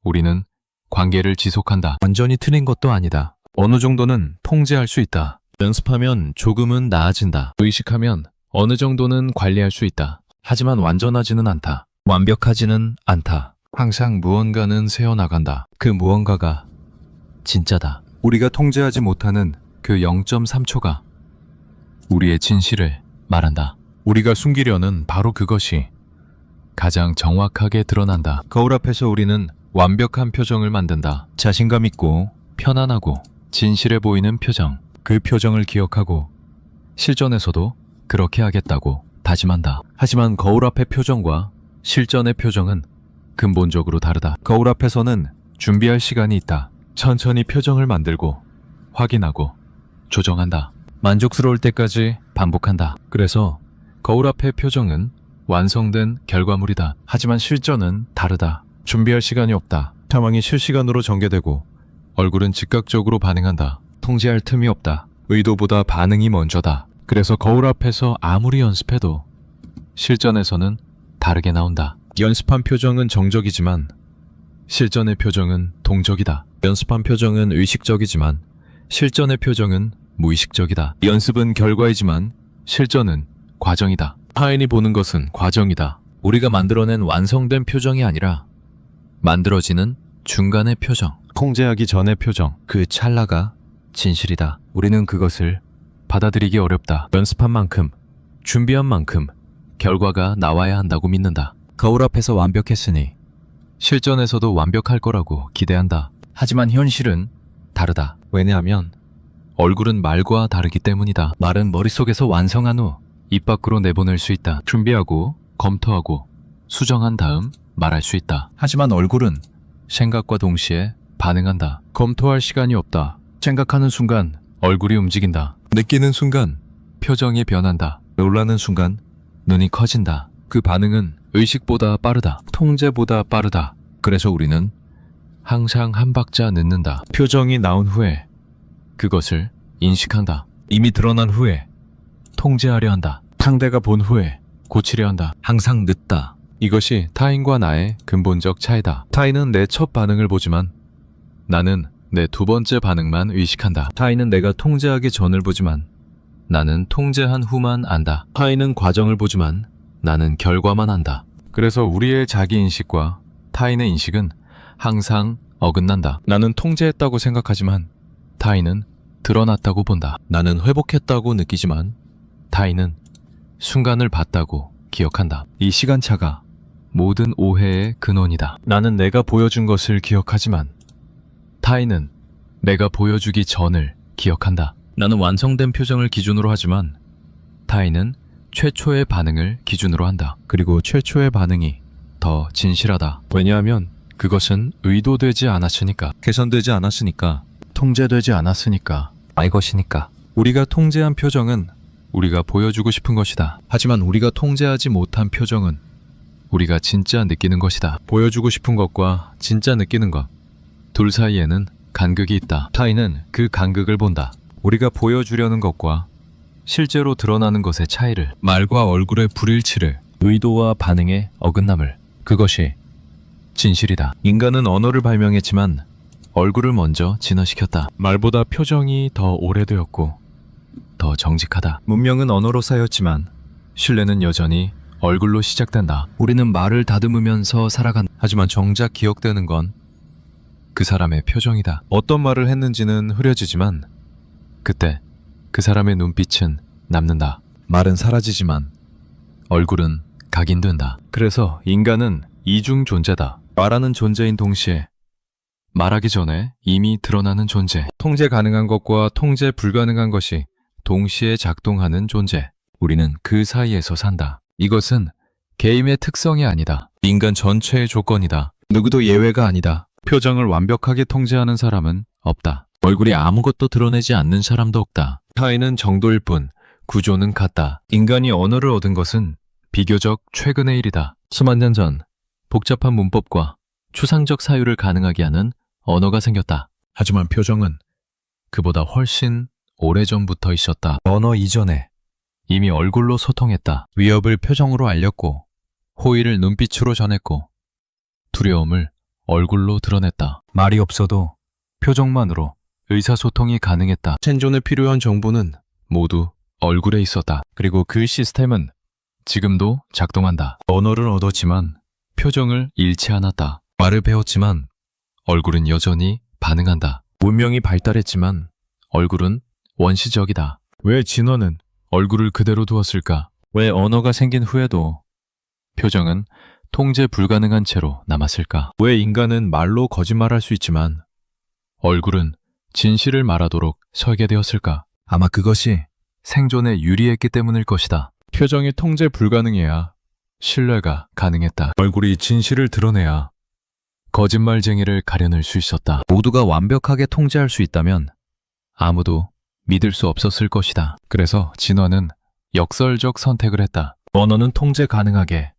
우리는 관계를 지속한다. 완전히 틀린 것도 아니다. 어느 정도는 통제할 수 있다. 연습하면 조금은 나아진다. 의식하면 어느 정도는 관리할 수 있다. 하지만 완전하지는 않다. 완벽하지는 않다. 항상 무언가는 새어나간다. 그 무언가가 진짜다. 우리가 통제하지 못하는 그 0.3초가 우리의 진실을 말한다. 우리가 숨기려는 바로 그것이 가장 정확하게 드러난다. 거울 앞에서 우리는 완벽한 표정을 만든다. 자신감 있고 편안하고 진실해 보이는 표정. 그 표정을 기억하고 실전에서도 그렇게 하겠다고 다짐한다. 하지만 거울 앞의 표정과 실전의 표정은 근본적으로 다르다. 거울 앞에서는 준비할 시간이 있다. 천천히 표정을 만들고 확인하고 조정한다. 만족스러울 때까지 반복한다. 그래서 거울 앞의 표정은 완성된 결과물이다. 하지만 실전은 다르다. 준비할 시간이 없다. 상황이 실시간으로 전개되고 얼굴은 즉각적으로 반응한다. 통제할 틈이 없다. 의도보다 반응이 먼저다. 그래서 거울 앞에서 아무리 연습해도 실전에서는 다르게 나온다. 연습한 표정은 정적이지만 실전의 표정은 동적이다. 연습한 표정은 의식적이지만 실전의 표정은 무의식적이다. 연습은 결과이지만 실전은 과정이다. 타인이 보는 것은 과정이다. 우리가 만들어낸 완성된 표정이 아니라 만들어지는 중간의 표정, 통제하기 전의 표정, 그 찰나가 진실이다. 우리는 그것을 받아들이기 어렵다. 연습한 만큼, 준비한 만큼 결과가 나와야 한다고 믿는다. 거울 앞에서 완벽했으니 실전에서도 완벽할 거라고 기대한다. 하지만 현실은 다르다. 왜냐하면 얼굴은 말과 다르기 때문이다. 말은 머릿속에서 완성한 후 입 밖으로 내보낼 수 있다. 준비하고 검토하고 수정한 다음 말할 수 있다. 하지만 얼굴은 생각과 동시에 반응한다. 검토할 시간이 없다. 생각하는 순간 얼굴이 움직인다. 느끼는 순간 표정이 변한다. 놀라는 순간 눈이 커진다. 그 반응은 의식보다 빠르다. 통제보다 빠르다. 그래서 우리는 항상 한 박자 늦는다. 표정이 나온 후에 그것을 인식한다. 이미 드러난 후에 통제하려 한다. 상대가 본 후에 고치려 한다. 항상 늦다. 이것이 타인과 나의 근본적 차이다. 타인은 내 첫 반응을 보지만 나는 내 두 번째 반응만 의식한다. 타인은 내가 통제하기 전을 보지만 나는 통제한 후만 안다. 타인은 과정을 보지만 나는 결과만 안다. 그래서 우리의 자기인식과 타인의 인식은 항상 어긋난다. 나는 통제했다고 생각하지만 타인은 드러났다고 본다. 나는 회복했다고 느끼지만 타인은 순간을 봤다고 기억한다. 이 시간차가 모든 오해의 근원이다. 나는 내가 보여준 것을 기억하지만 타인은 내가 보여주기 전을 기억한다. 나는 완성된 표정을 기준으로 하지만 타인은 최초의 반응을 기준으로 한다. 그리고 최초의 반응이 더 진실하다. 왜냐하면 그것은 의도되지 않았으니까, 개선되지 않았으니까, 통제되지 않았으니까, 나의 것이니까. 우리가 통제한 표정은 우리가 보여주고 싶은 것이다. 하지만 우리가 통제하지 못한 표정은 우리가 진짜 느끼는 것이다. 보여주고 싶은 것과 진짜 느끼는 것, 둘 사이에는 간극이 있다. 타인은 그 간극을 본다. 우리가 보여주려는 것과 실제로 드러나는 것의 차이를, 말과 얼굴의 불일치를, 의도와 반응의 어긋남을, 그것이 진실이다. 인간은 언어를 발명했지만 얼굴을 먼저 진화시켰다. 말보다 표정이 더 오래되었고 더 정직하다. 문명은 언어로 쌓였지만 신뢰는 여전히 얼굴로 시작된다. 우리는 말을 다듬으면서 살아간다. 하지만 정작 기억되는 건 그 사람의 표정이다. 어떤 말을 했는지는 흐려지지만 그때 그 사람의 눈빛은 남는다. 말은 사라지지만 얼굴은 각인된다. 그래서 인간은 이중 존재다. 말하는 존재인 동시에 말하기 전에 이미 드러나는 존재. 통제 가능한 것과 통제 불가능한 것이 동시에 작동하는 존재. 우리는 그 사이에서 산다. 이것은 개인의 특성이 아니다. 인간 전체의 조건이다. 누구도 예외가 아니다. 표정을 완벽하게 통제하는 사람은 없다. 얼굴이 아무것도 드러내지 않는 사람도 없다. 차이는 정도일 뿐 구조는 같다. 인간이 언어를 얻은 것은 비교적 최근의 일이다. 수만 년 전 복잡한 문법과 추상적 사유를 가능하게 하는 언어가 생겼다. 하지만 표정은 그보다 훨씬 오래전부터 있었다. 언어 이전에 이미 얼굴로 소통했다. 위협을 표정으로 알렸고 호의를 눈빛으로 전했고 두려움을 얼굴로 드러냈다. 말이 없어도 표정만으로 의사소통이 가능했다. 생존에 필요한 정보는 모두 얼굴에 있었다. 그리고 그 시스템은 지금도 작동한다. 언어를 얻었지만 표정을 잃지 않았다. 말을 배웠지만 얼굴은 여전히 반응한다. 문명이 발달했지만 얼굴은 원시적이다. 왜 진화는 얼굴을 그대로 두었을까? 왜 언어가 생긴 후에도 표정은 통제 불가능한 채로 남았을까? 왜 인간은 말로 거짓말할 수 있지만 얼굴은 진실을 말하도록 설계되었을까? 아마 그것이 생존에 유리했기 때문일 것이다. 표정이 통제 불가능해야 신뢰가 가능했다. 얼굴이 진실을 드러내야 거짓말쟁이를 가려낼 수 있었다. 모두가 완벽하게 통제할 수 있다면 아무도 믿을 수 없었을 것이다. 그래서 진화는 역설적 선택을 했다. 언어는 통제 가능하게,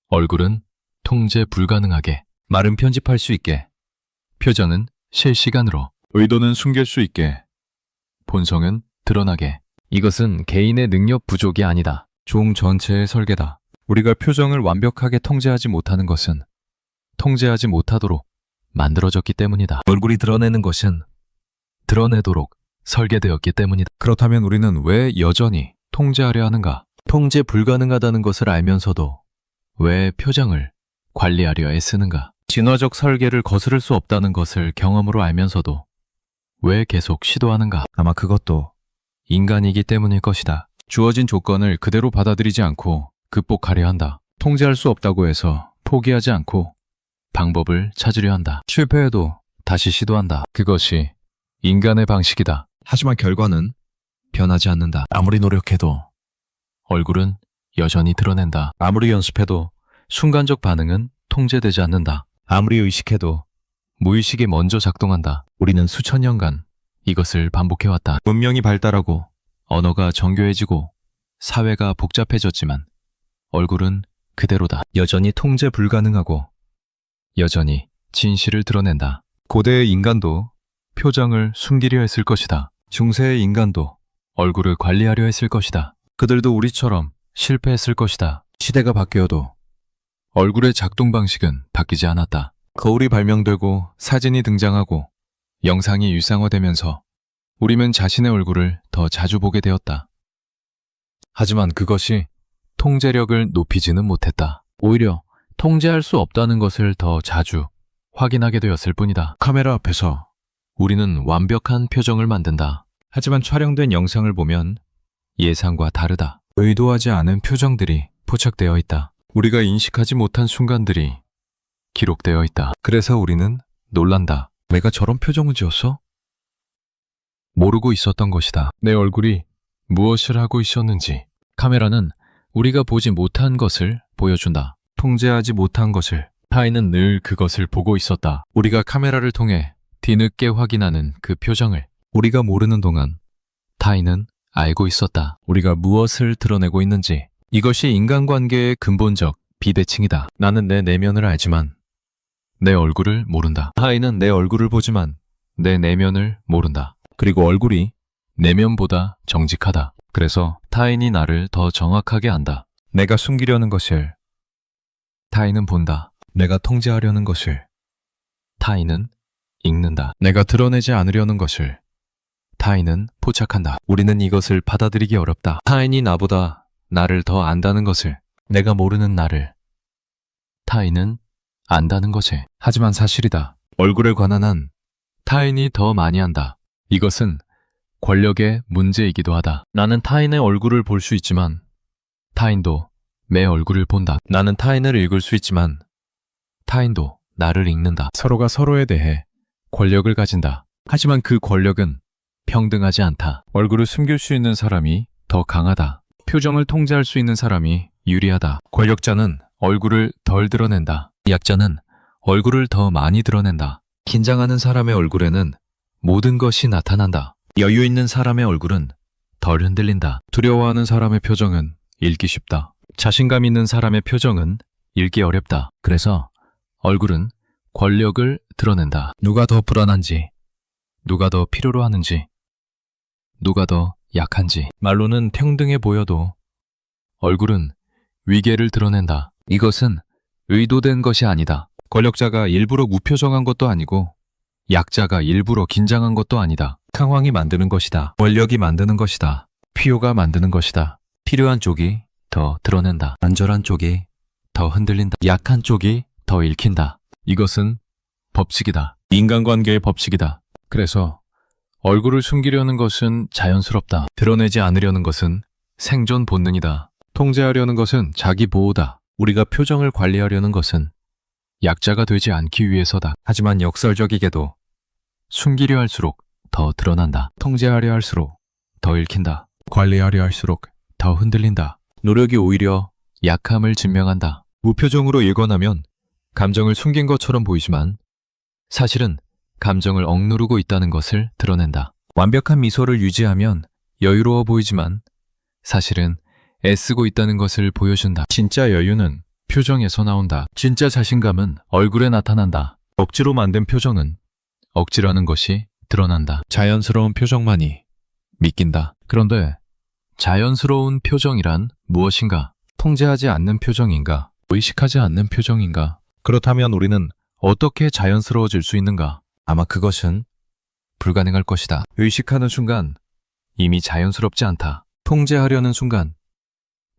얼굴은 통제 불가능하게, 말은 편집할 수 있게, 표정은 실시간으로, 의도는 숨길 수 있게, 본성은 드러나게. 이것은 개인의 능력 부족이 아니다. 종 전체의 설계다. 우리가 표정을 완벽하게 통제하지 못하는 것은 통제하지 못하도록 만들어졌기 때문이다. 얼굴이 드러내는 것은 드러내도록 설계되었기 때문이다. 그렇다면 우리는 왜 여전히 통제하려 하는가? 통제 불가능하다는 것을 알면서도 왜 표정을 관리하려 애쓰는가? 진화적 설계를 거스를 수 없다는 것을 경험으로 알면서도 왜 계속 시도하는가? 아마 그것도 인간이기 때문일 것이다. 주어진 조건을 그대로 받아들이지 않고 극복하려 한다. 통제할 수 없다고 해서 포기하지 않고 방법을 찾으려 한다. 실패해도 다시 시도한다. 그것이 인간의 방식이다. 하지만 결과는 변하지 않는다. 아무리 노력해도 얼굴은 여전히 드러낸다. 아무리 연습해도 순간적 반응은 통제되지 않는다. 아무리 의식해도 무의식이 먼저 작동한다. 우리는 수천 년간 이것을 반복해왔다. 문명이 발달하고 언어가 정교해지고 사회가 복잡해졌지만 얼굴은 그대로다. 여전히 통제 불가능하고 여전히 진실을 드러낸다. 고대의 인간도 표정을 숨기려 했을 것이다. 중세의 인간도 얼굴을 관리하려 했을 것이다. 그들도 우리처럼 실패했을 것이다. 시대가 바뀌어도 얼굴의 작동 방식은 바뀌지 않았다. 거울이 발명되고 사진이 등장하고 영상이 일상화되면서 우리는 자신의 얼굴을 더 자주 보게 되었다. 하지만 그것이 통제력을 높이지는 못했다. 오히려 통제할 수 없다는 것을 더 자주 확인하게 되었을 뿐이다. 카메라 앞에서 우리는 완벽한 표정을 만든다. 하지만 촬영된 영상을 보면 예상과 다르다. 의도하지 않은 표정들이 포착되어 있다. 우리가 인식하지 못한 순간들이 기록되어 있다. 그래서 우리는 놀란다. 내가 저런 표정을 지었어? 모르고 있었던 것이다. 내 얼굴이 무엇을 하고 있었는지. 카메라는 우리가 보지 못한 것을 보여준다. 통제하지 못한 것을. 타인은 늘 그것을 보고 있었다. 우리가 카메라를 통해 뒤늦게 확인하는 그 표정을. 우리가 모르는 동안 타인은 알고 있었다. 우리가 무엇을 드러내고 있는지. 이것이 인간관계의 근본적 비대칭이다. 나는 내 내면을 알지만 내 얼굴을 모른다. 타인은 내 얼굴을 보지만 내 내면을 모른다. 그리고 얼굴이 내면보다 정직하다. 그래서 타인이 나를 더 정확하게 안다. 내가 숨기려는 것을 타인은 본다. 내가 통제하려는 것을 타인은 읽는다. 내가 드러내지 않으려는 것을 타인은 포착한다. 우리는 이것을 받아들이기 어렵다. 타인이 나보다 나를 더 안다는 것을, 내가 모르는 나를 타인은 안다는 것이. 하지만 사실이다. 얼굴에 관한 한 타인이 더 많이 안다. 이것은 권력의 문제이기도 하다. 나는 타인의 얼굴을 볼 수 있지만 타인도 내 얼굴을 본다. 나는 타인을 읽을 수 있지만 타인도 나를 읽는다. 서로가 서로에 대해 권력을 가진다. 하지만 그 권력은 평등하지 않다. 얼굴을 숨길 수 있는 사람이 더 강하다. 표정을 통제할 수 있는 사람이 유리하다. 권력자는 얼굴을 덜 드러낸다. 약자는 얼굴을 더 많이 드러낸다. 긴장하는 사람의 얼굴에는 모든 것이 나타난다. 여유 있는 사람의 얼굴은 덜 흔들린다. 두려워하는 사람의 표정은 읽기 쉽다. 자신감 있는 사람의 표정은 읽기 어렵다. 그래서 얼굴은 권력을 드러낸다. 누가 더 불안한지, 누가 더 필요로 하는지, 누가 더 약한지. 말로는 평등해 보여도 얼굴은 위계를 드러낸다. 이것은 의도된 것이 아니다. 권력자가 일부러 무표정한 것도 아니고 약자가 일부러 긴장한 것도 아니다. 상황이 만드는 것이다. 권력이 만드는 것이다. 필요가 만드는 것이다. 필요한 쪽이 더 드러낸다. 안전한 쪽이 더 흔들린다. 약한 쪽이 더 읽힌다. 이것은 법칙이다. 인간관계의 법칙이다. 그래서 얼굴을 숨기려는 것은 자연스럽다. 드러내지 않으려는 것은 생존 본능이다. 통제하려는 것은 자기 보호다. 우리가 표정을 관리하려는 것은 약자가 되지 않기 위해서다. 하지만 역설적이게도 숨기려 할수록 더 드러난다. 통제하려 할수록 더 읽힌다. 관리하려 할수록 더 흔들린다. 노력이 오히려 약함을 증명한다. 무표정으로 일관하면 감정을 숨긴 것처럼 보이지만 사실은 감정을 억누르고 있다는 것을 드러낸다. 완벽한 미소를 유지하면 여유로워 보이지만 사실은 애쓰고 있다는 것을 보여준다. 진짜 여유는 표정에서 나온다. 진짜 자신감은 얼굴에 나타난다. 억지로 만든 표정은 억지라는 것이 드러난다. 자연스러운 표정만이 믿긴다. 그런데 자연스러운 표정이란 무엇인가? 통제하지 않는 표정인가? 의식하지 않는 표정인가? 그렇다면 우리는 어떻게 자연스러워질 수 있는가? 아마 그것은 불가능할 것이다. 의식하는 순간 이미 자연스럽지 않다. 통제하려는 순간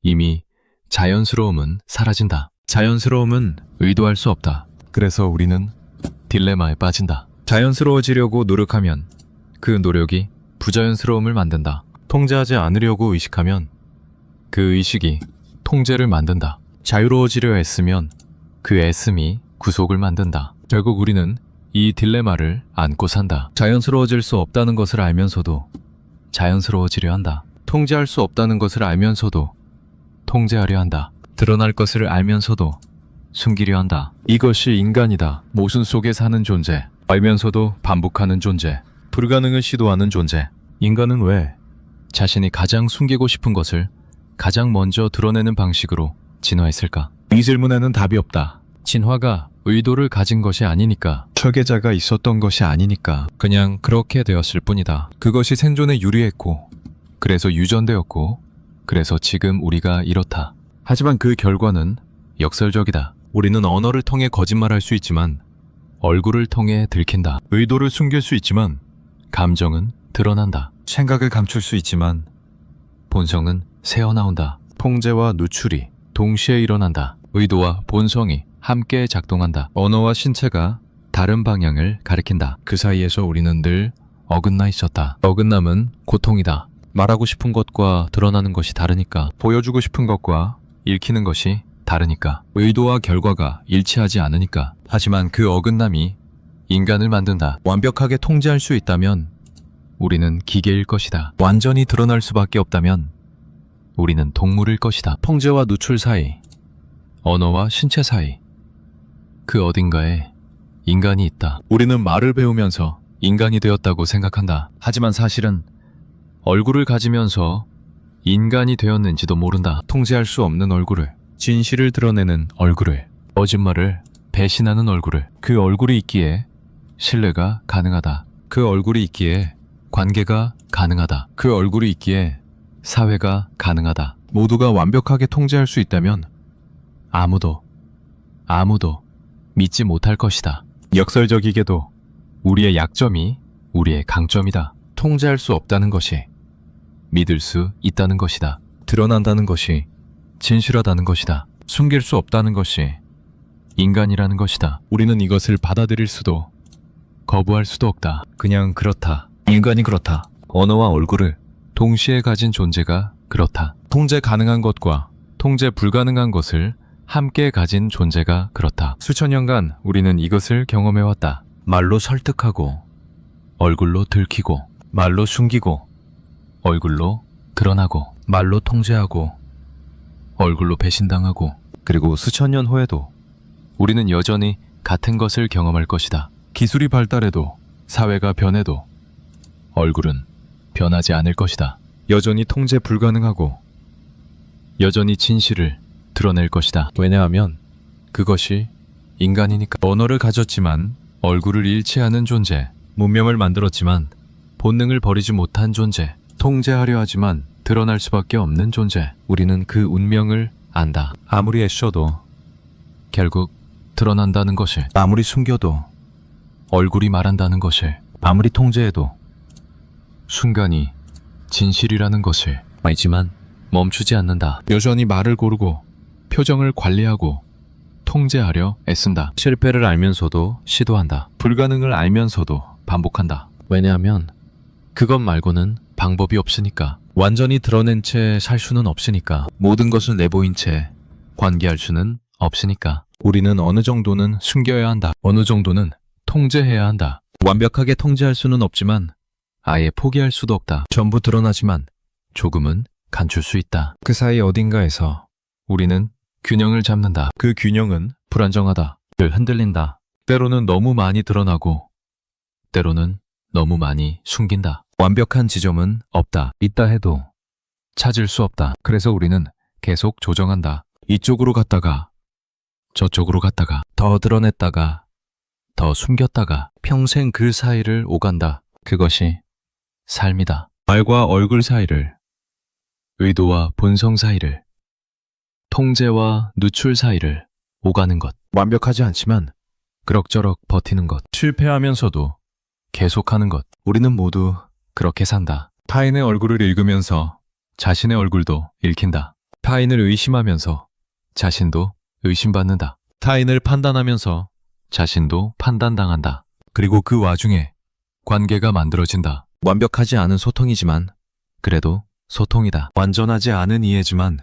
이미 자연스러움은 사라진다. 자연스러움은 의도할 수 없다. 그래서 우리는 딜레마에 빠진다. 자연스러워지려고 노력하면 그 노력이 부자연스러움을 만든다. 통제하지 않으려고 의식하면 그 의식이 통제를 만든다. 자유로워지려 애쓰면 그 애씀이 구속을 만든다. 결국 우리는 이 딜레마를 안고 산다. 자연스러워질 수 없다는 것을 알면서도 자연스러워지려 한다. 통제할 수 없다는 것을 알면서도 통제하려 한다. 드러날 것을 알면서도 숨기려 한다. 이것이 인간이다. 모순 속에 사는 존재. 알면서도 반복하는 존재. 불가능을 시도하는 존재. 인간은 왜 자신이 가장 숨기고 싶은 것을 가장 먼저 드러내는 방식으로 진화했을까? 이 질문에는 답이 없다. 진화가 의도를 가진 것이 아니니까, 설계자가 있었던 것이 아니니까 그냥 그렇게 되었을 뿐이다. 그것이 생존에 유리했고, 그래서 유전되었고, 그래서 지금 우리가 이렇다. 하지만 그 결과는 역설적이다. 우리는 언어를 통해 거짓말할 수 있지만 얼굴을 통해 들킨다. 의도를 숨길 수 있지만 감정은 드러난다. 생각을 감출 수 있지만 본성은 새어나온다. 통제와 누출이 동시에 일어난다. 의도와 본성이 함께 작동한다. 언어와 신체가 다른 방향을 가리킨다. 그 사이에서 우리는 늘 어긋나 있었다. 어긋남은 고통이다. 말하고 싶은 것과 드러나는 것이 다르니까. 보여주고 싶은 것과 읽히는 것이 다르니까. 의도와 결과가 일치하지 않으니까. 하지만 그 어긋남이 인간을 만든다. 완벽하게 통제할 수 있다면 우리는 기계일 것이다. 완전히 드러날 수밖에 없다면 우리는 동물일 것이다. 통제와 누출 사이, 언어와 신체 사이, 그 어딘가에 인간이 있다. 우리는 말을 배우면서 인간이 되었다고 생각한다. 하지만 사실은 얼굴을 가지면서 인간이 되었는지도 모른다. 통제할 수 없는 얼굴을, 진실을 드러내는 얼굴을, 거짓말을 배신하는 얼굴을. 그 얼굴이 있기에 신뢰가 가능하다. 그 얼굴이 있기에 관계가 가능하다. 그 얼굴이 있기에 사회가 가능하다. 모두가 완벽하게 통제할 수 있다면 아무도 믿지 못할 것이다. 역설적이게도 우리의 약점이 우리의 강점이다. 통제할 수 없다는 것이 믿을 수 있다는 것이다. 드러난다는 것이 진실하다는 것이다. 숨길 수 없다는 것이 인간이라는 것이다. 우리는 이것을 받아들일 수도 거부할 수도 없다. 그냥 그렇다. 인간이 그렇다. 언어와 얼굴을 동시에 가진 존재가 그렇다. 통제 가능한 것과 통제 불가능한 것을 함께 가진 존재가 그렇다. 수천 년간 우리는 이것을 경험해왔다. 말로 설득하고, 얼굴로 들키고, 말로 숨기고, 얼굴로 드러나고, 말로 통제하고, 얼굴로 배신당하고, 그리고 수천 년 후에도 우리는 여전히 같은 것을 경험할 것이다. 기술이 발달해도, 사회가 변해도 얼굴은 변하지 않을 것이다. 여전히 통제 불가능하고 여전히 진실을 드러낼 것이다. 왜냐하면 그것이 인간이니까. 언어를 가졌지만 얼굴을 잃지 않은 존재, 문명을 만들었지만 본능을 버리지 못한 존재, 통제하려 하지만 드러날 수밖에 없는 존재. 우리는 그 운명을 안다. 아무리 애써도 결국 드러난다는 것을, 아무리 숨겨도 얼굴이 말한다는 것을, 아무리 통제해도 순간이 진실이라는 것을 알지만 멈추지 않는다. 여전히 말을 고르고 표정을 관리하고 통제하려 애쓴다. 실패를 알면서도 시도한다. 불가능을 알면서도 반복한다. 왜냐하면 그것 말고는 방법이 없으니까. 완전히 드러낸 채 살 수는 없으니까. 모든 것을 내보인 채 관계할 수는 없으니까. 우리는 어느 정도는 숨겨야 한다. 어느 정도는 통제해야 한다. 완벽하게 통제할 수는 없지만 아예 포기할 수도 없다. 전부 드러나지만 조금은 감출 수 있다. 그 사이 어딘가에서 우리는 균형을 잡는다. 그 균형은 불안정하다. 흔들린다. 때로는 너무 많이 드러나고 때로는 너무 많이 숨긴다. 완벽한 지점은 없다. 있다 해도 찾을 수 없다. 그래서 우리는 계속 조정한다. 이쪽으로 갔다가 저쪽으로 갔다가 더 드러냈다가 더 숨겼다가 평생 그 사이를 오간다. 그것이 삶이다. 말과 얼굴 사이를, 의도와 본성 사이를, 통제와 누출 사이를 오가는 것. 완벽하지 않지만 그럭저럭 버티는 것. 실패하면서도 계속하는 것. 우리는 모두 그렇게 산다. 타인의 얼굴을 읽으면서 자신의 얼굴도 읽힌다. 타인을 의심하면서 자신도 의심받는다. 타인을 판단하면서 자신도 판단당한다. 그리고 그 와중에 관계가 만들어진다. 완벽하지 않은 소통이지만 그래도 소통이다. 완전하지 않은 이해지만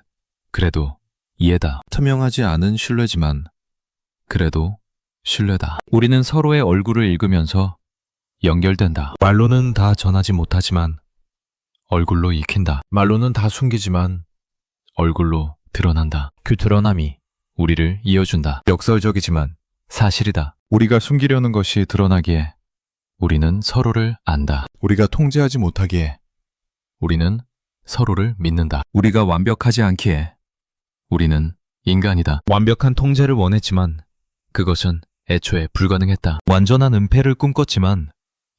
그래도 이해다. 투명하지 않은 신뢰지만 그래도 신뢰다. 우리는 서로의 얼굴을 읽으면서 연결된다. 말로는 다 전하지 못하지만 얼굴로 익힌다. 말로는 다 숨기지만 얼굴로 드러난다. 그 드러남이 우리를 이어준다. 역설적이지만 사실이다. 우리가 숨기려는 것이 드러나기에 우리는 서로를 안다. 우리가 통제하지 못하기에 우리는 서로를 믿는다. 우리가 완벽하지 않기에 우리는 인간이다. 완벽한 통제를 원했지만 그것은 애초에 불가능했다. 완전한 은폐를 꿈꿨지만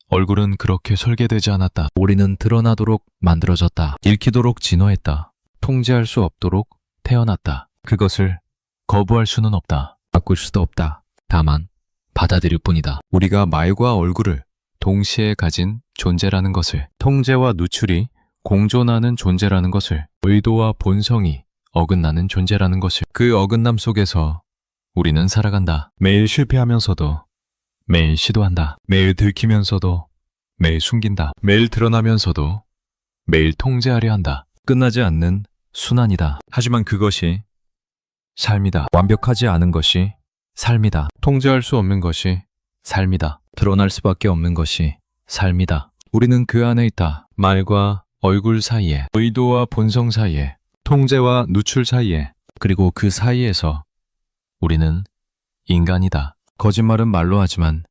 얼굴은 그렇게 설계되지 않았다. 우리는 드러나도록 만들어졌다. 읽히도록 진화했다. 통제할 수 없도록 태어났다. 그것을 거부할 수는 없다. 바꿀 수도 없다. 다만 받아들일 뿐이다. 우리가 말과 얼굴을 동시에 가진 존재라는 것을, 통제와 누출이 공존하는 존재라는 것을, 의도와 본성이 어긋나는 존재라는 것을, 그 어긋남 속에서 우리는 살아간다. 매일 실패하면서도 매일 시도한다. 매일 들키면서도 매일 숨긴다. 매일 드러나면서도 매일 통제하려 한다. 끝나지 않는 순환이다. 하지만 그것이 삶이다. 완벽하지 않은 것이 삶이다. 통제할 수 없는 것이 삶이다. 드러날 수밖에 없는 것이 삶이다. 우리는 그 안에 있다. 말과 얼굴 사이에, 의도와 본성 사이에, 통제와 누출 사이에, 그리고 그 사이에서 우리는 인간이다. 거짓말은 말로 하지만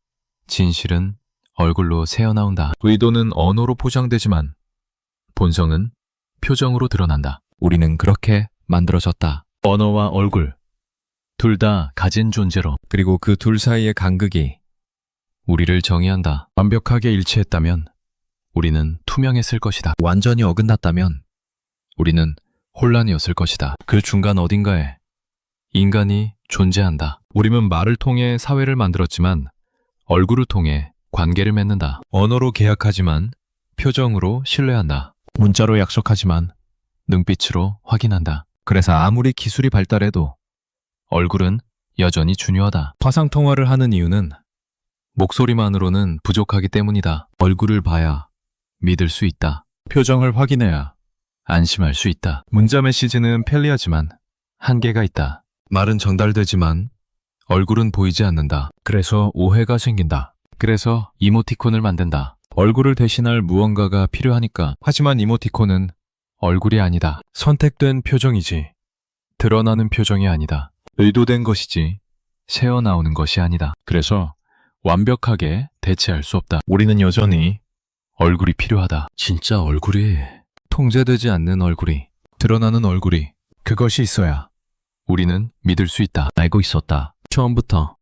진실은 얼굴로 새어나온다. 의도는 언어로 포장되지만 본성은 표정으로 드러난다. 우리는 그렇게 만들어졌다. 언어와 얼굴, 둘 다 가진 존재로. 그리고 그 둘 사이의 간극이 우리를 정의한다. 완벽하게 일치했다면 우리는 투명했을 것이다. 완전히 어긋났다면 우리는 혼란이었을 것이다. 그 중간 어딘가에 인간이 존재한다. 우리는 말을 통해 사회를 만들었지만 얼굴을 통해 관계를 맺는다. 언어로 계약하지만 표정으로 신뢰한다. 문자로 약속하지만 눈빛으로 확인한다. 그래서 아무리 기술이 발달해도 얼굴은 여전히 중요하다. 화상통화를 하는 이유는 목소리만으로는 부족하기 때문이다. 얼굴을 봐야 믿을 수 있다. 표정을 확인해야 안심할 수 있다. 문자 메시지는 편리하지만 한계가 있다. 말은 전달되지만 얼굴은 보이지 않는다. 그래서 오해가 생긴다. 그래서 이모티콘을 만든다. 얼굴을 대신할 무언가가 필요하니까. 하지만 이모티콘은 얼굴이 아니다. 선택된 표정이지 드러나는 표정이 아니다. 의도된 것이지 새어나오는 것이 아니다. 그래서 완벽하게 대체할 수 없다. 우리는 여전히 얼굴이 필요하다. 진짜 얼굴이, 통제되지 않는 얼굴이, 드러나는 얼굴이, 그것이 있어야 우리는 믿을 수 있다. 알고 있었다. 처음부터